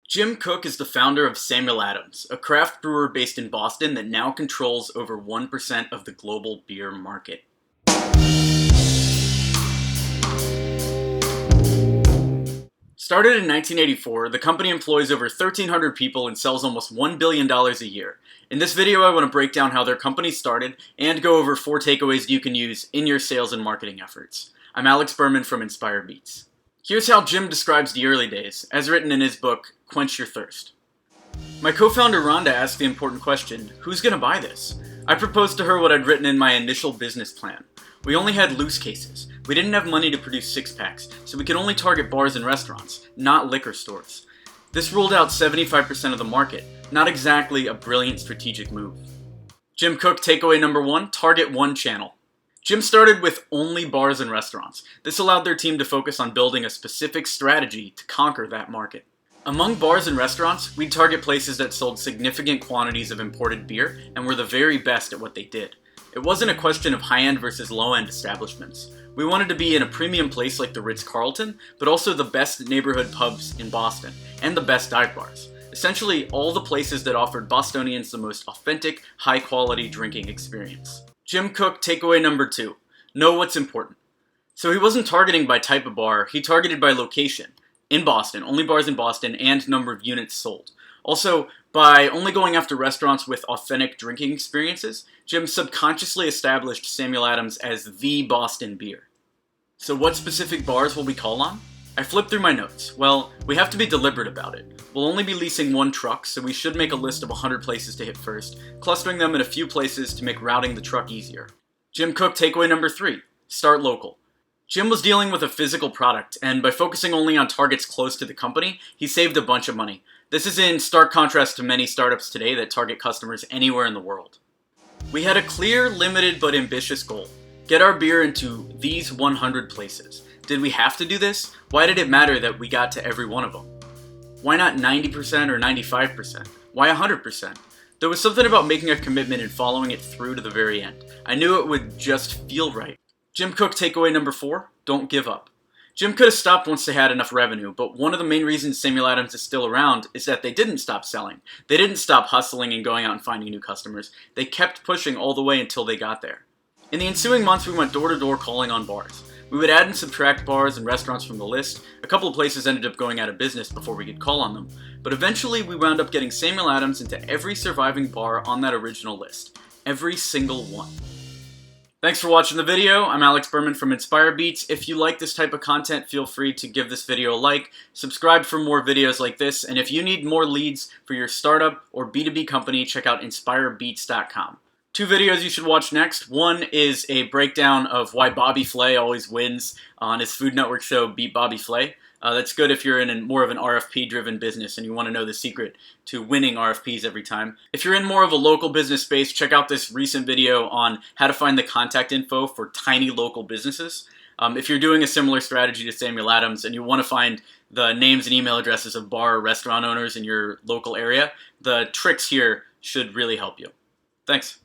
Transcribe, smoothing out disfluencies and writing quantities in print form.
Jim Koch is the founder of Samuel Adams, a craft brewer based in Boston that now controls over 1% of the global beer market. Started in 1984, the company employs over 1,300 people and sells almost $1 billion a year. In this video, I want to break down how their company started and go over 4 takeaways you can use in your sales and marketing efforts. I'm Alex Berman from Inspire Beats. Here's how Jim describes the early days, as written in his book, Quench Your Thirst. My co-founder Rhonda asked the important question, who's going to buy this? I proposed to her what I'd written in my initial business plan. We only had loose cases. We didn't have money to produce 6-packs, so we could only target bars and restaurants, not liquor stores. This ruled out 75% of the market, not exactly a brilliant strategic move. Jim Koch takeaway number 1, target one channel. Jim started with only bars and restaurants. This allowed their team to focus on building a specific strategy to conquer that market. Among bars and restaurants, we'd target places that sold significant quantities of imported beer and were the very best at what they did. It wasn't a question of high-end versus low-end establishments. We wanted to be in a premium place like the Ritz-Carlton, but also the best neighborhood pubs in Boston, and the best dive bars. Essentially, all the places that offered Bostonians the most authentic, high-quality drinking experience. Jim Koch takeaway number 2, know what's important. So he wasn't targeting by type of bar, he targeted by location. In Boston, only bars in Boston, and number of units sold. Also, by only going after restaurants with authentic drinking experiences, Jim subconsciously established Samuel Adams as the Boston beer. So what specific bars will we call on? I flipped through my notes. Well, we have to be deliberate about it. We'll only be leasing one truck, so we should make a list of 100 places to hit first, clustering them in a few places to make routing the truck easier. Jim Koch takeaway number 3, start local. Jim was dealing with a physical product, and by focusing only on targets close to the company, he saved a bunch of money. This is in stark contrast to many startups today that target customers anywhere in the world. We had a clear, limited, but ambitious goal. Get our beer into these 100 places. Did we have to do this? Why did it matter that we got to every one of them? Why not 90% or 95%? Why 100%? There was something about making a commitment and following it through to the very end. I knew it would just feel right. Jim Koch takeaway number 4, don't give up. Jim could have stopped once they had enough revenue, but one of the main reasons Samuel Adams is still around is that they didn't stop selling. They didn't stop hustling and going out and finding new customers. They kept pushing all the way until they got there. In the ensuing months, we went door to door calling on bars. We would add and subtract bars and restaurants from the list. A couple of places ended up going out of business before we could call on them, but eventually we wound up getting Samuel Adams into every surviving bar on that original list. Every single one. Thanks for watching the video. I'm Alex Berman from Inspire Beats. If you like this type of content, feel free to give this video a like, subscribe for more videos like this, and if you need more leads for your startup or B2B company, check out inspirebeats.com. 2 videos you should watch next. One is a breakdown of why Bobby Flay always wins on his Food Network show, Beat Bobby Flay. That's good if you're in more of an RFP-driven business and you want to know the secret to winning RFPs every time. If you're in more of a local business space, check out this recent video on how to find the contact info for tiny local businesses. If you're doing a similar strategy to Samuel Adams and you want to find the names and email addresses of bar or restaurant owners in your local area, the tricks here should really help you. Thanks.